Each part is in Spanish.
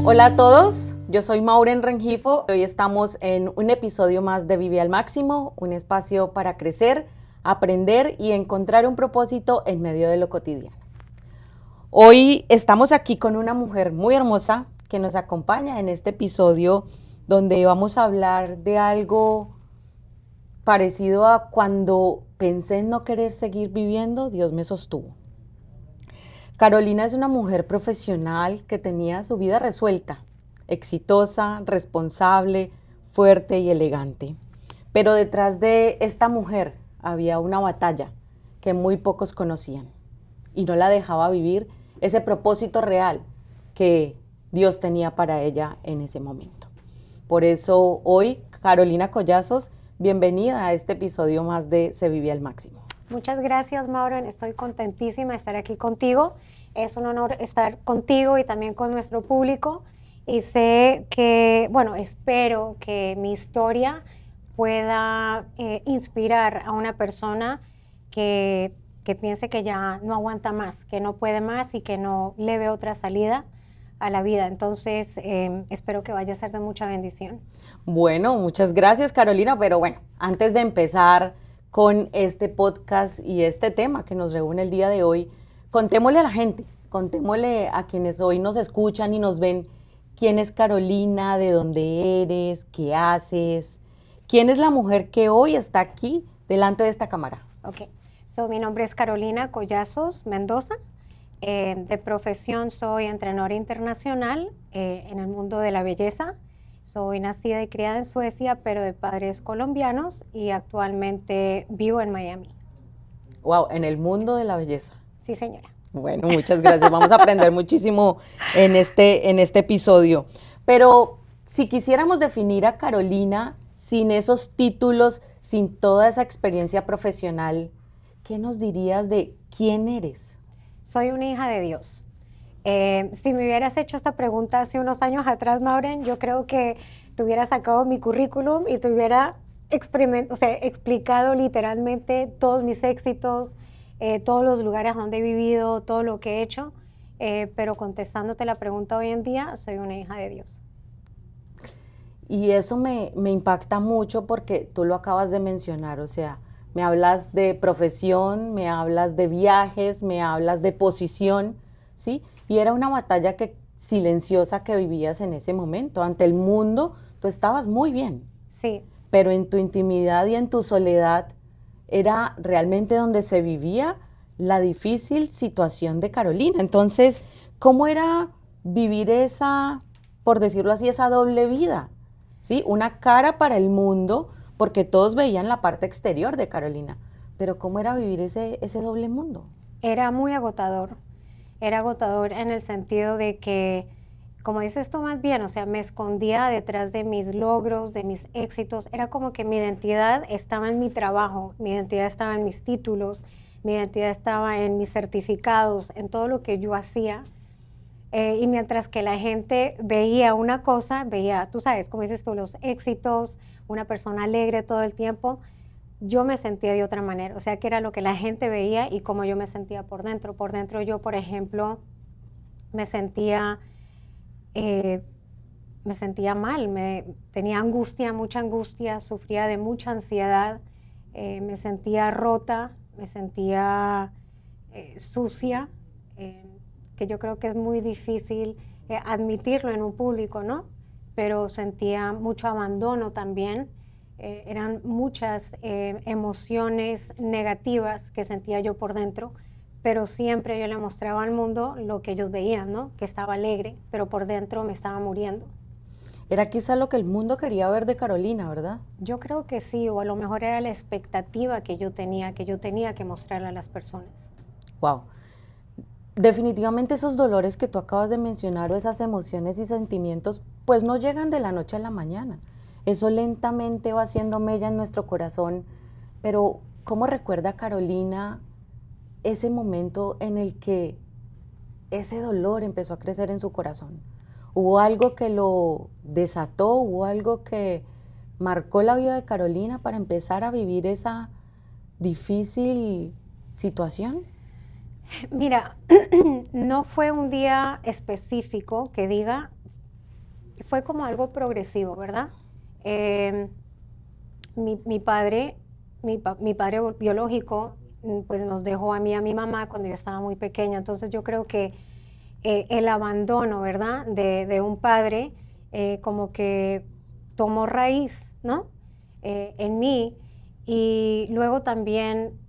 Hola a todos, yo soy Maureen Rengifo. Hoy estamos en un episodio más de Vive al Máximo, un espacio para crecer, aprender y encontrar un propósito en medio de lo cotidiano. Hoy estamos aquí con una mujer muy hermosa que nos acompaña en este episodio donde vamos a hablar de algo parecido a cuando pensé en no querer seguir viviendo, Dios me sostuvo. Carolina es una mujer profesional que tenía su vida resuelta, exitosa, responsable, fuerte y elegante. Pero detrás de esta mujer había una batalla que muy pocos conocían y no la dejaba vivir ese propósito real que Dios tenía para ella en ese momento. Por eso hoy, Carolina Collazos, bienvenida a este episodio más de Se Vive al Máximo. Muchas gracias, Maureen. Estoy contentísima de estar aquí contigo. Es un honor estar contigo y también con nuestro público. Y sé que, espero que mi historia pueda inspirar a una persona que piense que ya no aguanta más, que no puede más y que no le ve otra salida a la vida. Entonces, espero que vaya a ser de mucha bendición. Bueno, muchas gracias, Carolina. Pero bueno, antes de empezar con este podcast y este tema que nos reúne el día de hoy, contémosle a la gente, contémosle a quienes hoy nos escuchan y nos ven, quién es Carolina, de dónde eres, qué haces, quién es la mujer que hoy está aquí delante de esta cámara. Ok, mi nombre es Carolina Collazos Mendoza. De profesión soy entrenadora internacional en el mundo de la belleza. Soy nacida y criada en Suecia, pero de padres colombianos y actualmente vivo en Miami. Wow, en el mundo de la belleza. Sí, señora. Bueno, muchas gracias. Vamos a aprender muchísimo en este episodio. Pero si quisiéramos definir a Carolina sin esos títulos, sin toda esa experiencia profesional, ¿qué nos dirías de quién eres? Soy una hija de Dios. Si me hubieras hecho esta pregunta hace unos años atrás, Maureen, yo creo que te hubiera sacado mi currículum y te hubiera explicado literalmente todos mis éxitos, todos los lugares donde he vivido, todo lo que he hecho. Pero contestándote la pregunta hoy en día, soy una hija de Dios. Y eso me impacta mucho porque tú lo acabas de mencionar, o sea, me hablas de profesión, me hablas de viajes, me hablas de posición, ¿sí? Y era una batalla silenciosa que vivías en ese momento. Ante el mundo, tú estabas muy bien. Sí. Pero en tu intimidad y en tu soledad era realmente donde se vivía la difícil situación de Carolina. Entonces, ¿cómo era vivir esa, por decirlo así, esa doble vida? ¿Sí? Una cara para el mundo, porque todos veían la parte exterior de Carolina. Pero ¿cómo era vivir ese doble mundo? Era muy agotador. Era agotador en el sentido de que, como dices tú más bien, o sea, me escondía detrás de mis logros, de mis éxitos. Era como que mi identidad estaba en mi trabajo, mi identidad estaba en mis títulos, mi identidad estaba en mis certificados, en todo lo que yo hacía. Y mientras que la gente veía una cosa, veía, tú sabes, como dices tú, los éxitos, una persona alegre todo el tiempo, yo me sentía de otra manera. O sea, que era lo que la gente veía y cómo yo me sentía por dentro. Por dentro yo, por ejemplo, me sentía mal, tenía angustia, mucha angustia, sufría de mucha ansiedad, me sentía rota, me sentía sucia, que yo creo que es muy difícil admitirlo en un público, ¿no? Pero sentía mucho abandono también. Eran muchas emociones negativas que sentía yo por dentro, pero siempre yo le mostraba al mundo lo que ellos veían, ¿no? Que estaba alegre, pero por dentro me estaba muriendo. Era quizá lo que el mundo quería ver de Carolina, ¿verdad? Yo creo que sí, o a lo mejor era la expectativa que yo tenía que mostrarle a las personas. Wow. Definitivamente esos dolores que tú acabas de mencionar o esas emociones y sentimientos, pues no llegan de la noche a la mañana. Eso lentamente va haciendo mella en nuestro corazón. Pero, ¿cómo recuerda Carolina ese momento en el que ese dolor empezó a crecer en su corazón? ¿Hubo algo que lo desató? ¿Hubo algo que marcó la vida de Carolina para empezar a vivir esa difícil situación? Mira, no fue un día específico que diga, fue como algo progresivo, ¿verdad? Mi padre, mi padre biológico, pues nos dejó a mí y a mi mamá cuando yo estaba muy pequeña. Entonces yo creo que el abandono, ¿verdad? De un padre como que tomó raíz, ¿no? En mí. Y luego también,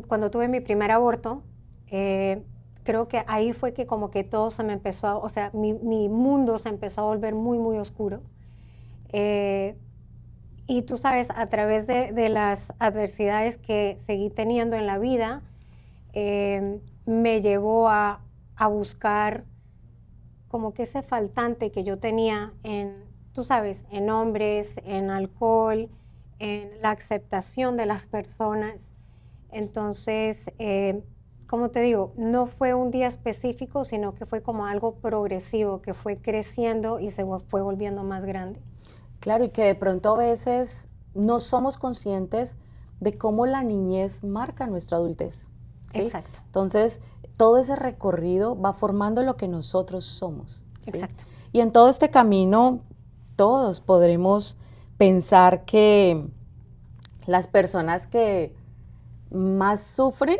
cuando tuve mi primer aborto, creo que ahí fue que como que todo se me empezó, o sea, mi mundo se empezó a volver muy, muy oscuro. Y tú sabes, a través de las adversidades que seguí teniendo en la vida, me llevó a buscar como que ese faltante que yo tenía en, tú sabes, en hombres, en alcohol, en la aceptación de las personas. Entonces, como te digo, no fue un día específico, sino que fue como algo progresivo, que fue creciendo y se fue volviendo más grande. Claro, y que de pronto a veces no somos conscientes de cómo la niñez marca nuestra adultez, ¿sí? Exacto. Entonces, todo ese recorrido va formando lo que nosotros somos, ¿sí? Exacto. Y en todo este camino, todos podremos pensar que las personas que más sufren,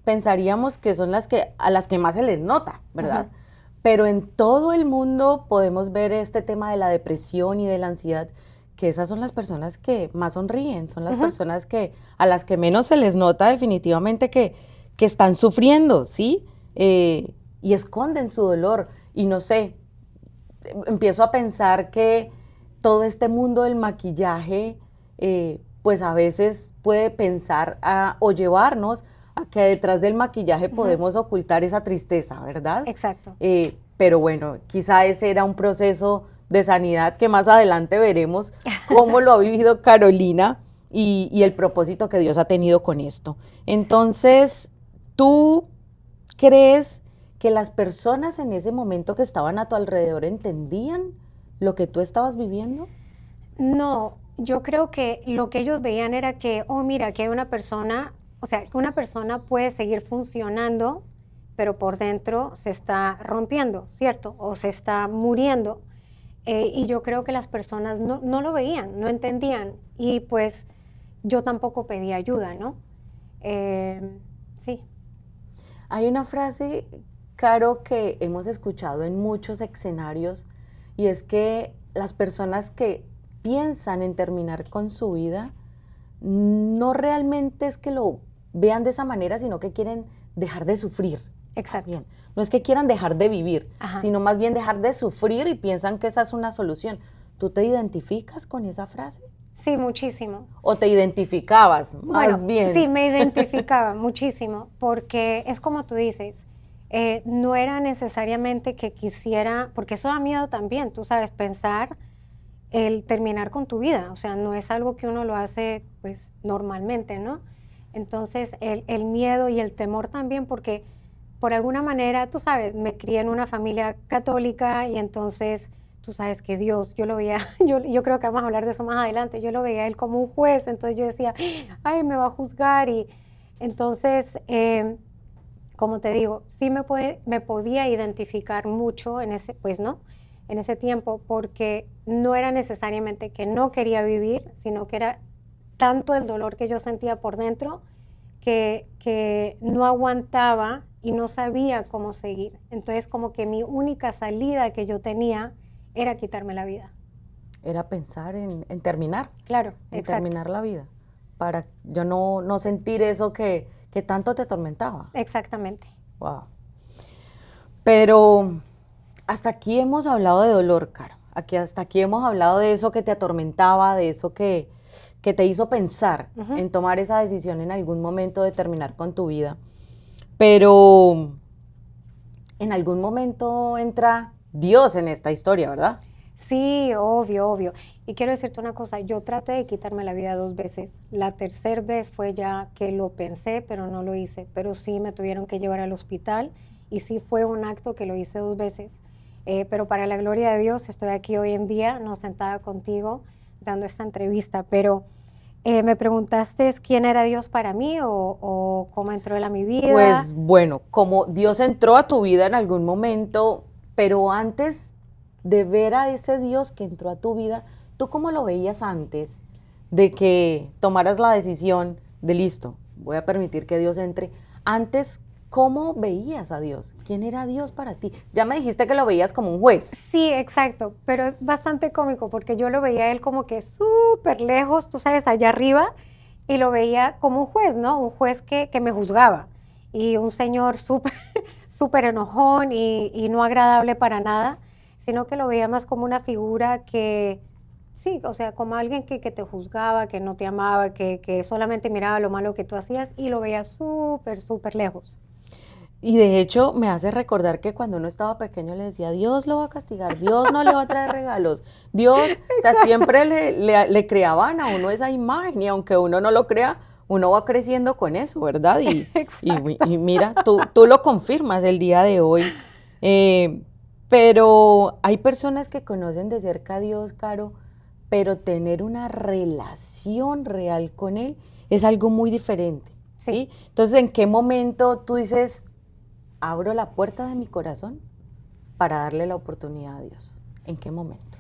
pensaríamos que son a las que más se les nota, ¿verdad? Uh-huh. Pero en todo el mundo podemos ver este tema de la depresión y de la ansiedad, que esas son las personas que más sonríen, son las personas a las que menos se les nota definitivamente que están sufriendo, ¿sí? Y esconden su dolor. Y no sé, empiezo a pensar que todo este mundo del maquillaje, pues a veces puede pensar o llevarnos a que detrás del maquillaje podemos ocultar esa tristeza, ¿verdad? Exacto. Pero bueno, quizá ese era un proceso de sanidad que más adelante veremos cómo lo ha vivido Carolina y el propósito que Dios ha tenido con esto. Entonces, ¿tú crees que las personas en ese momento que estaban a tu alrededor entendían lo que tú estabas viviendo? No, yo creo que lo que ellos veían era que, oh, mira, que hay una persona, o sea, que una persona puede seguir funcionando, pero por dentro se está rompiendo, ¿cierto? O se está muriendo. Y yo creo que las personas no lo veían, no entendían. Y pues yo tampoco pedí ayuda, ¿no? Sí. Hay una frase, Caro, que hemos escuchado en muchos escenarios, y es que las personas que piensan en terminar con su vida, no realmente es que lo vean de esa manera, sino que quieren dejar de sufrir. Exacto. Bien. No es que quieran dejar de vivir, Ajá. sino más bien dejar de sufrir y piensan que esa es una solución. ¿Tú te identificas con esa frase? Sí, muchísimo. ¿O te identificabas más bien? Sí, me identificaba muchísimo, porque es como tú dices, no era necesariamente que quisiera, porque eso da miedo también, tú sabes, pensar el terminar con tu vida, o sea, no es algo que uno lo hace pues normalmente, ¿no? Entonces el miedo y el temor también, porque por alguna manera, tú sabes, me crié en una familia católica y entonces tú sabes que Dios, yo lo veía, yo creo que vamos a hablar de eso más adelante, yo lo veía a él como un juez, entonces yo decía, ay, me va a juzgar, y entonces, como te digo, sí me podía identificar mucho en ese, pues no, en ese tiempo, porque no era necesariamente que no quería vivir, sino que era tanto el dolor que yo sentía por dentro que no aguantaba y no sabía cómo seguir. Entonces, como que mi única salida que yo tenía era quitarme la vida. Era pensar en terminar. Claro, en exacto. terminar la vida, para yo no sentir eso que tanto te atormentaba. Exactamente. Wow. Pero hasta aquí hemos hablado de dolor, Caro. Hasta aquí hemos hablado de eso que te atormentaba, de eso que te hizo pensar en tomar esa decisión en algún momento de terminar con tu vida. Pero en algún momento entra Dios en esta historia, ¿verdad? Sí, obvio, obvio. Y quiero decirte una cosa, yo traté de quitarme la vida 2 veces. La tercera vez fue ya que lo pensé, pero no lo hice. Pero sí me tuvieron que llevar al hospital y sí fue un acto que lo hice 2 veces. Pero para la gloria de Dios estoy aquí hoy en día, no sentada contigo, dando esta entrevista. Pero me preguntaste quién era Dios para mí o cómo entró Él a mi vida. Pues bueno, como Dios entró a tu vida en algún momento, pero antes de ver a ese Dios que entró a tu vida. ¿Tú cómo lo veías antes de que tomaras la decisión de listo, voy a permitir que Dios entre? Antes, ¿cómo veías a Dios? ¿Quién era Dios para ti? Ya me dijiste que lo veías como un juez. Sí, exacto, pero es bastante cómico porque yo lo veía a él como que súper lejos, tú sabes, allá arriba, y lo veía como un juez, ¿no? Un juez que me juzgaba y un señor súper súper enojón y no agradable para nada, sino que lo veía más como una figura que, sí, o sea, como alguien que te juzgaba, que no te amaba, que solamente miraba lo malo que tú hacías y lo veía súper, súper lejos. Y de hecho me hace recordar que cuando uno estaba pequeño le decía, Dios lo va a castigar, Dios no le va a traer regalos, Dios, o sea, siempre le creaban a uno esa imagen y aunque uno no lo crea, uno va creciendo con eso, ¿verdad? Exacto. Y mira, tú lo confirmas el día de hoy. Eh, pero hay personas que conocen de cerca a Dios, Caro, pero tener una relación real con Él es algo muy diferente, Sí. ¿sí? Entonces, ¿en qué momento tú dices, abro la puerta de mi corazón para darle la oportunidad a Dios? ¿En qué momento?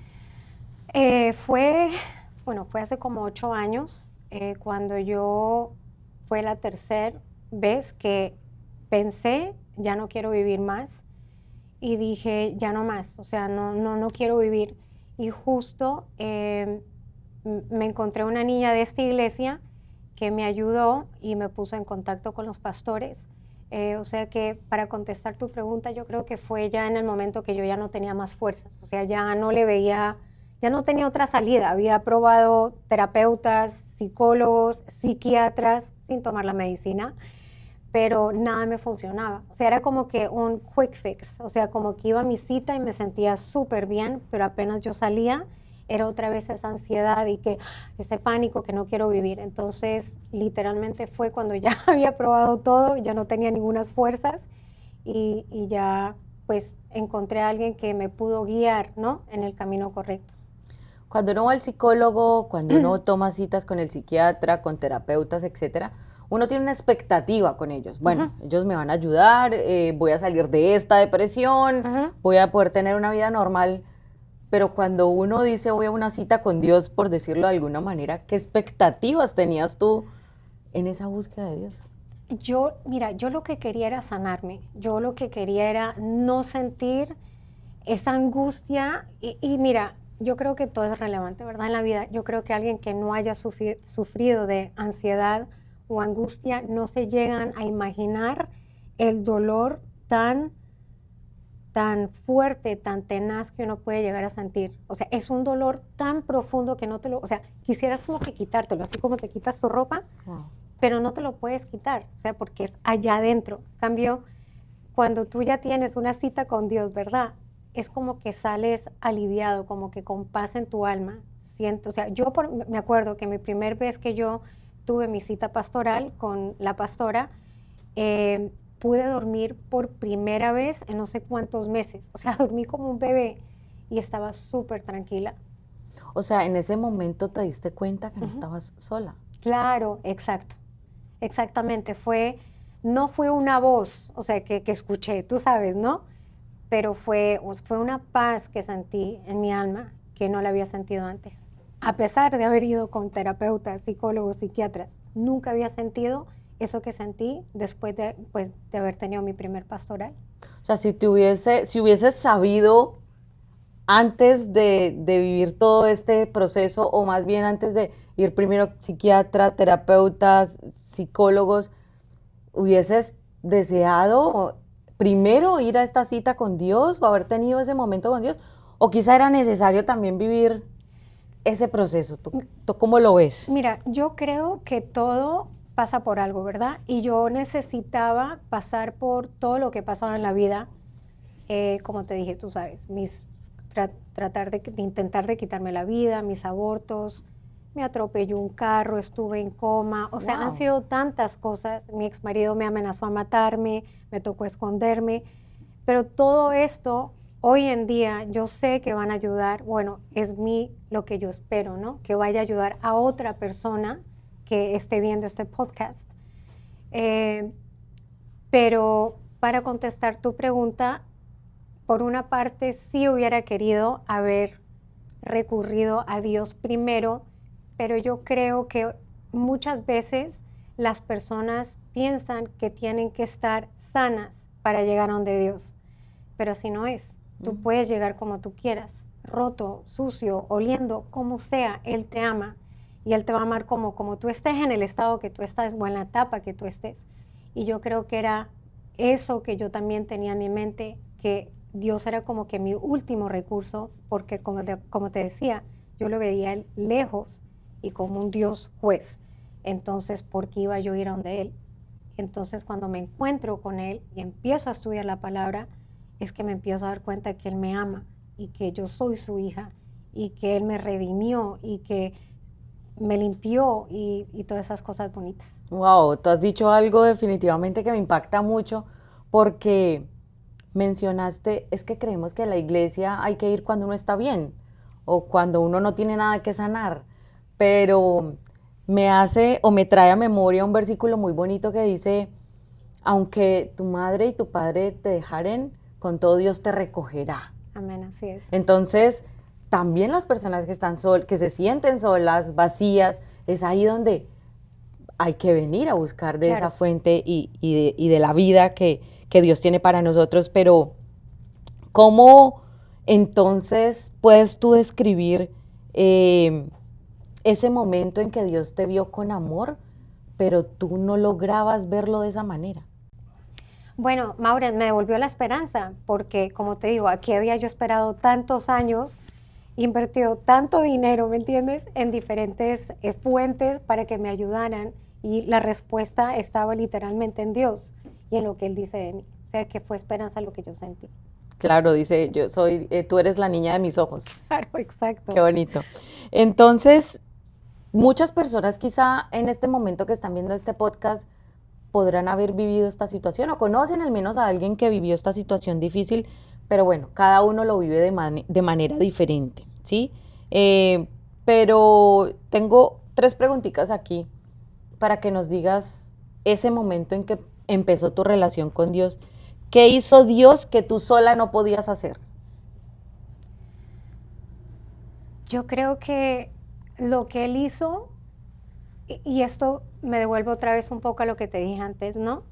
Fue, bueno, fue hace como 8 años, cuando fue la tercera vez que pensé, ya no quiero vivir más, y dije, ya no más, o sea, no quiero vivir. Y justo me encontré una niña de esta iglesia que me ayudó y me puso en contacto con los pastores. O sea que para contestar tu pregunta, yo creo que fue ya en el momento que yo ya no tenía más fuerzas, o sea, ya no le veía, ya no tenía otra salida. Había probado terapeutas, psicólogos, psiquiatras sin tomar la medicina, pero nada me funcionaba. O sea, era como que un quick fix, o sea, como que iba a mi cita y me sentía súper bien, pero apenas yo salía, era otra vez esa ansiedad y que ese pánico que no quiero vivir. Entonces, literalmente fue cuando ya había probado todo, ya no tenía ninguna fuerzas y ya pues encontré a alguien que me pudo guiar, ¿no? En el camino correcto. Cuando uno va al psicólogo, cuando uno toma citas con el psiquiatra, con terapeutas, etcétera, uno tiene una expectativa con ellos. Bueno, Ujú, ellos me van a ayudar, voy a salir de esta depresión, ujú. voy a poder tener una vida normal. Pero cuando uno dice voy a una cita con Dios, por decirlo de alguna manera, ¿qué expectativas tenías tú en esa búsqueda de Dios? Mira, yo lo que quería era sanarme, yo lo que quería era no sentir esa angustia y mira, yo creo que todo es relevante, ¿verdad? En la vida, yo creo que alguien que no haya sufrido de ansiedad o angustia no se llegan a imaginar el dolor tan fuerte, tan tenaz que uno puede llegar a sentir. O sea, es un dolor tan profundo que no te lo, o sea, quisieras como que quitártelo, así como te quitas tu ropa, Wow. pero no te lo puedes quitar, o sea, porque es allá adentro. En cambio, cuando tú ya tienes una cita con Dios, ¿verdad? Es como que sales aliviado, como que con paz en tu alma. Siento, o sea, me acuerdo que mi primer vez que yo tuve mi cita pastoral con la pastora, pude dormir por primera vez en no sé cuántos meses. O sea, dormí como un bebé y estaba súper tranquila. O sea, en ese momento te diste cuenta que no Ujú. estabas sola. Claro, exacto. Exactamente. No fue una voz, o sea, que escuché, tú sabes, ¿no? Pero fue una paz que sentí en mi alma que no la había sentido antes. A pesar de haber ido con terapeutas, psicólogos, psiquiatras, nunca había sentido eso que sentí después de, pues, de haber tenido mi primer pastoral. O sea, si hubieses sabido antes de vivir todo este proceso, o más bien antes de ir primero psiquiatra, terapeutas, psicólogos, hubieses deseado primero ir a esta cita con Dios o haber tenido ese momento con Dios, o quizá era necesario también vivir ese proceso. ¿Tú cómo lo ves? Mira, yo creo que todo pasa por algo, ¿verdad? Y yo necesitaba pasar por todo lo que pasó en la vida, como te dije, tú sabes, tratar de intentar de quitarme la vida, mis abortos, me atropelló un carro, estuve en coma, o sea, han Wow. sido tantas cosas. Mi exmarido me amenazó a matarme, me tocó esconderme, pero todo esto hoy en día yo sé que van a ayudar, bueno, lo que yo espero, ¿no? Que vaya a ayudar a otra persona que esté viendo este podcast. Eh, pero para contestar tu pregunta, por una parte sí hubiera querido haber recurrido a Dios primero, pero yo creo que muchas veces las personas piensan que tienen que estar sanas para llegar a donde Dios, pero así no es. Tú puedes llegar como tú quieras, roto, sucio, oliendo, como sea, Él te ama y Él te va a amar como tú estés en el estado que tú estás o en la etapa que tú estés. Y yo creo que era eso que yo también tenía en mi mente, que Dios era como que mi último recurso, porque como te decía, yo lo veía lejos y como un Dios juez. Entonces, ¿por qué iba yo a ir a donde Él? Entonces, cuando me encuentro con Él y empiezo a estudiar la palabra, es que me empiezo a dar cuenta que Él me ama y que yo soy su hija y que Él me redimió y que me limpió y todas esas cosas bonitas. Wow, tú has dicho algo definitivamente que me impacta mucho porque mencionaste, es que creemos que a la iglesia hay que ir cuando uno está bien o cuando uno no tiene nada que sanar, pero me hace o me trae a memoria un versículo muy bonito que dice, aunque tu madre y tu padre te dejaren, con todo Dios te recogerá. Amén, así es. Entonces, también las personas que están que se sienten solas, vacías, es ahí donde hay que venir a buscar de Claro. esa fuente y de la vida que Dios tiene para nosotros. Pero, ¿cómo entonces puedes tú describir ese momento en que Dios te vio con amor, pero tú no lograbas verlo de esa manera? Bueno, Maureen, me devolvió la esperanza, porque como te digo, aquí había yo esperado tantos años, invertido tanto dinero, ¿me entiendes?, en diferentes fuentes para que me ayudaran, y la respuesta estaba literalmente en Dios y en lo que Él dice de mí. O sea, que fue esperanza lo que yo sentí. Claro, dice, yo soy, tú eres la niña de mis ojos. Claro, exacto. Qué bonito. Entonces, muchas personas quizá en este momento que están viendo este podcast podrán haber vivido esta situación o conocen al menos a alguien que vivió esta situación difícil, pero bueno, cada uno lo vive de manera diferente, ¿sí? Pero tengo 3 preguntitas aquí para que nos digas ese momento en que empezó tu relación con Dios. ¿Qué hizo Dios que tú sola no podías hacer? Yo creo que lo que Él hizo, y esto me devuelve otra vez un poco a lo que te dije antes, ¿no?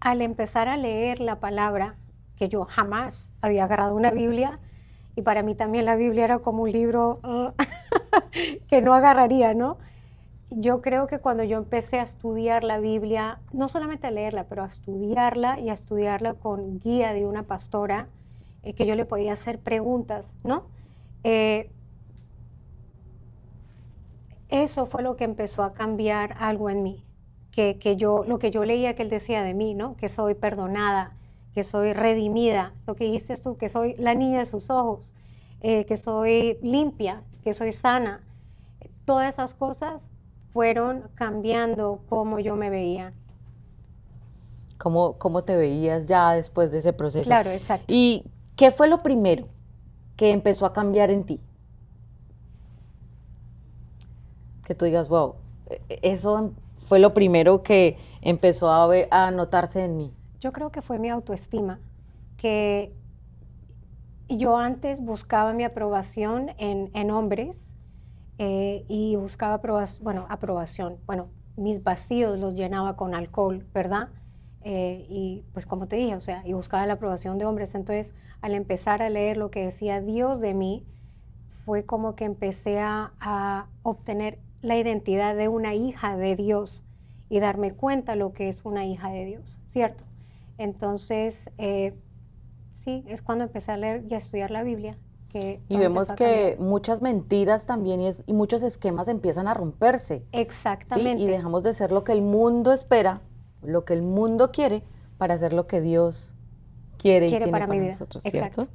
Al empezar a leer la palabra, que yo jamás había agarrado una Biblia, y para mí también la Biblia era como un libro que no agarraría, ¿no? Yo creo que cuando yo empecé a estudiar la Biblia, no solamente a leerla, pero a estudiarla y a estudiarla con guía de una pastora, que yo le podía hacer preguntas, ¿no? Eso fue lo que empezó a cambiar algo en mí, lo que yo leía que Él decía de mí, ¿no? Que soy perdonada, que soy redimida, lo que dices tú, que soy la niña de sus ojos, que soy limpia, que soy sana. Todas esas cosas fueron cambiando cómo yo me veía. ¿Cómo te veías ya después de ese proceso? Claro, exacto. ¿Y qué fue lo primero que empezó a cambiar en ti? Que tú digas, wow, eso fue lo primero que empezó a notarse en mí. Yo creo que fue mi autoestima, que yo antes buscaba mi aprobación en hombres, y buscaba aprobación. Bueno, mis vacíos los llenaba con alcohol, ¿verdad? Y pues como te dije, o sea, y buscaba la aprobación de hombres. Entonces, al empezar a leer lo que decía Dios de mí, fue como que empecé a obtener la identidad de una hija de Dios y darme cuenta lo que es una hija de Dios, ¿cierto? Entonces, sí, es cuando empecé a leer y a estudiar la Biblia. Y vemos que muchas mentiras también y muchos esquemas empiezan a romperse. Exactamente. ¿Sí? Y dejamos de ser lo que el mundo espera, lo que el mundo quiere, para hacer lo que Dios quiere y tiene para nosotros, ¿cierto? Exacto.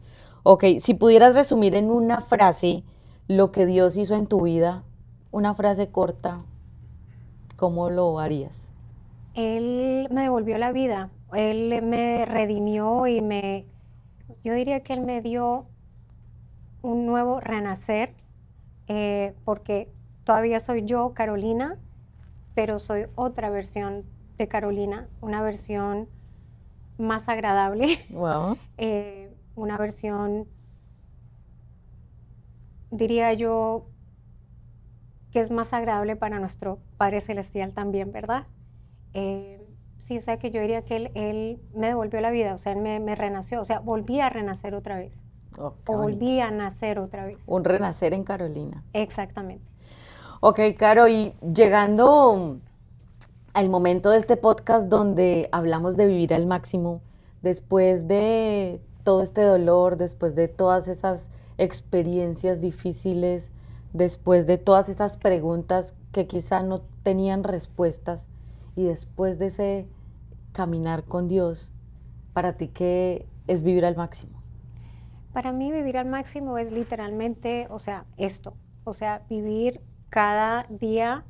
Ok, si pudieras resumir en una frase lo que Dios hizo en tu vida, una frase corta, ¿cómo lo harías? Él me devolvió la vida, Él me redimió yo diría que Él me dio un nuevo renacer, porque todavía soy yo, Carolina, pero soy otra versión de Carolina, una versión más agradable, Wow. una versión, diría yo, que es más agradable para nuestro Padre Celestial también, ¿verdad? Sí, o sea que yo diría que él me devolvió la vida, o sea, él me renació, o sea, volví a renacer otra vez, Oh, qué o bonito. volví a nacer otra vez. Un renacer en Carolina. Exactamente. Ok, Caro, y llegando al momento de este podcast donde hablamos de vivir al máximo, después de todo este dolor, después de todas esas experiencias difíciles, después de todas esas preguntas que quizá no tenían respuestas, y después de ese caminar con Dios, para ti, ¿qué es vivir al máximo? Para mí vivir al máximo es literalmente, o sea, esto, o sea, vivir cada día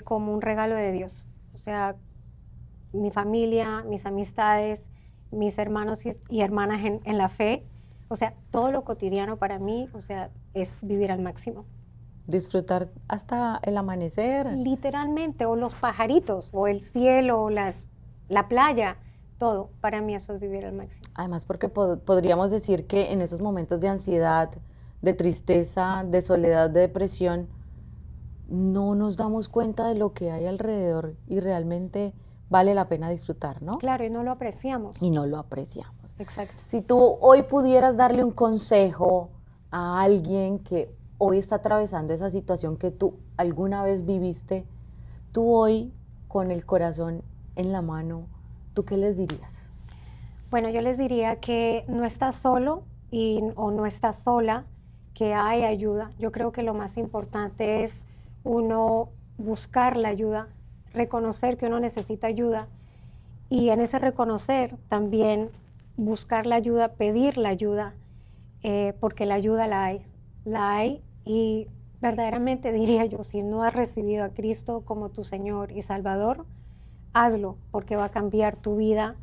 como un regalo de Dios. O sea, mi familia, mis amistades, mis hermanos y hermanas en la fe, o sea, todo lo cotidiano para mí, o sea, es vivir al máximo. Disfrutar hasta el amanecer. Literalmente, o los pajaritos, o el cielo, o la playa, todo, para mí eso es vivir al máximo. Además, porque podríamos decir que en esos momentos de ansiedad, de tristeza, de soledad, de depresión, no nos damos cuenta de lo que hay alrededor y realmente vale la pena disfrutar, ¿no? Claro, y no lo apreciamos. Y no lo apreciamos. Exacto. Si tú hoy pudieras darle un consejo a alguien que hoy está atravesando esa situación que tú alguna vez viviste, tú hoy con el corazón en la mano, ¿tú qué les dirías? Bueno, yo les diría que no estás solo o no estás sola, que hay ayuda. Yo creo que lo más importante es uno buscar la ayuda, reconocer que uno necesita ayuda y en ese reconocer también buscar la ayuda, pedir la ayuda, porque la ayuda la hay y verdaderamente diría yo, si no has recibido a Cristo como tu Señor y Salvador, hazlo porque va a cambiar tu vida,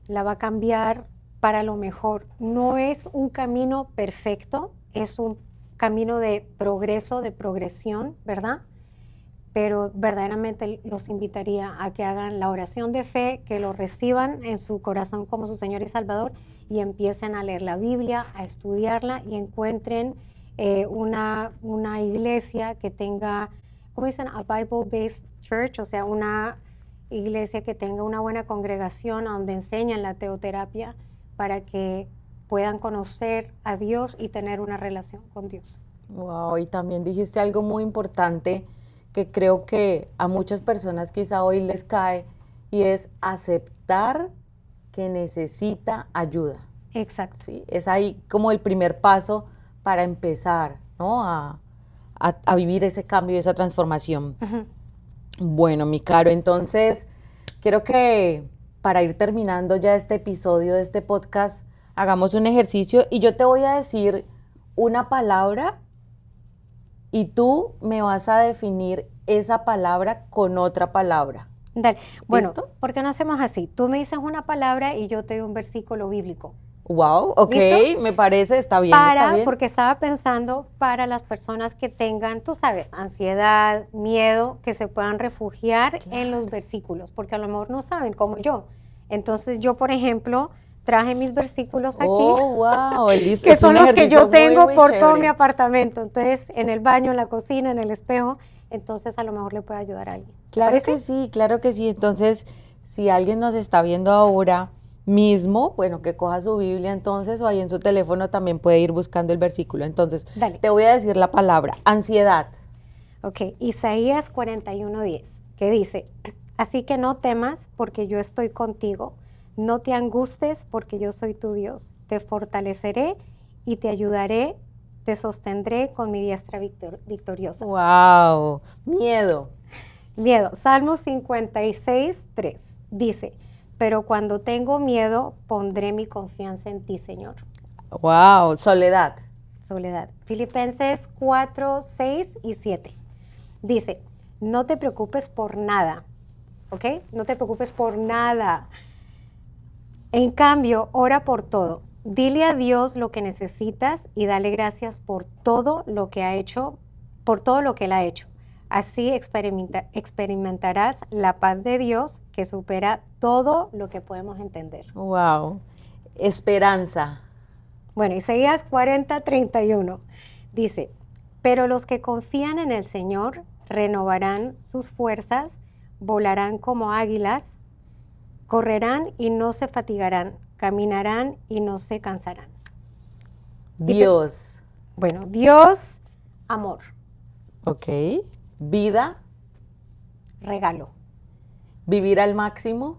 la va a cambiar para lo mejor. No es un camino perfecto, es un camino de progreso, de progresión, ¿verdad? Pero verdaderamente los invitaría a que hagan la oración de fe, que lo reciban en su corazón como su Señor y Salvador y empiecen a leer la Biblia, a estudiarla y encuentren una iglesia que tenga, ¿cómo dicen? A Bible-based church, o sea, una iglesia que tenga una buena congregación donde enseñan la teoterapia para que puedan conocer a Dios y tener una relación con Dios. Wow, y también dijiste algo muy importante que creo que a muchas personas quizá hoy les cae y es aceptar que necesita ayuda. Exacto. ¿Sí? Es ahí como el primer paso para empezar, ¿no? a vivir ese cambio, esa transformación. Uh-huh. Bueno, mi Caro, entonces quiero que para ir terminando ya este episodio de este podcast, hagamos un ejercicio y yo te voy a decir una palabra y tú me vas a definir esa palabra con otra palabra. Dale. Bueno, ¿Listo? ¿por qué no hacemos así? Tú me dices una palabra y yo te doy un versículo bíblico. Wow, ok, ¿Listo? me parece, está bien, está bien. Porque estaba pensando para las personas que tengan, tú sabes, ansiedad, miedo, que se puedan refugiar en los versículos, porque a lo mejor no saben como yo. Entonces yo, por ejemplo, traje mis versículos aquí, Oh, wow, listo. que Es son un los que yo ejercicio tengo muy por todo chévere. mi apartamento. Entonces, en el baño, en la cocina, en el espejo, entonces a lo mejor le puede ayudar a alguien. Claro ¿Parece? que sí, claro que sí. Entonces, si alguien nos está viendo ahora mismo, bueno, que coja su Biblia entonces o ahí en su teléfono también puede ir buscando el versículo. Entonces, Dale. te voy a decir la palabra, ansiedad. Ok, Isaías 41:10, que dice, así que no temas porque yo estoy contigo, no te angustes porque yo soy tu Dios, te fortaleceré y te ayudaré, te sostendré con mi diestra victoriosa. Wow, miedo. Miedo, Salmo 56:3 dice, pero cuando tengo miedo pondré mi confianza en ti, Señor. Wow, soledad. Soledad, Filipenses 4:6-7 dice, no te preocupes por nada, ¿ok? No te preocupes por nada. En cambio, ora por todo. Dile a Dios lo que necesitas y dale gracias por todo lo que ha hecho, por todo lo que Él ha hecho. Así experimentarás la paz de Dios que supera todo lo que podemos entender. Wow, esperanza. Bueno, Isaías 40:31 dice, pero los que confían en el Señor renovarán sus fuerzas, volarán como águilas, correrán y no se fatigarán, caminarán y no se cansarán. Dios. Bueno, Dios, amor, Ok. Vida, regalo, vivir al máximo.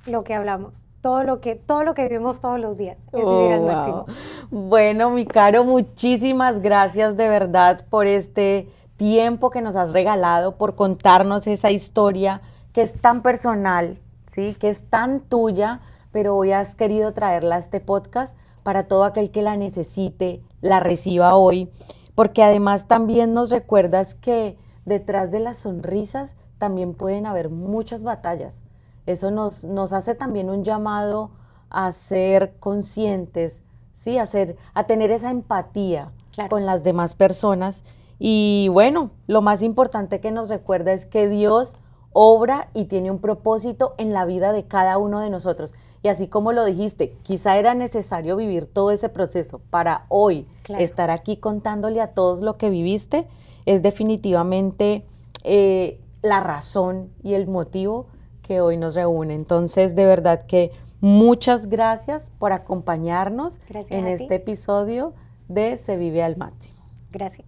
lo que hablamos, todo lo que vivimos todos los días es Oh, vivir al wow. máximo. Bueno, mi Caro, muchísimas gracias de verdad por este tiempo que nos has regalado, por contarnos esa historia que es tan personal, ¿sí? Que es tan tuya, pero hoy has querido traerla a este podcast para todo aquel que la necesite, la reciba hoy, porque además también nos recuerdas que detrás de las sonrisas también pueden haber muchas batallas. Eso nos hace también un llamado a ser conscientes, ¿sí? A tener esa empatía Claro. con las demás personas. Y bueno, lo más importante que nos recuerda es que Dios obra y tiene un propósito en la vida de cada uno de nosotros. Y así como lo dijiste, quizá era necesario vivir todo ese proceso para hoy Claro. estar aquí contándole a todos lo que viviste, es definitivamente la razón y el motivo que hoy nos reúne. Entonces, de verdad que muchas gracias por acompañar Gracias en a ti. este episodio de Se Vive al Máximo. Gracias.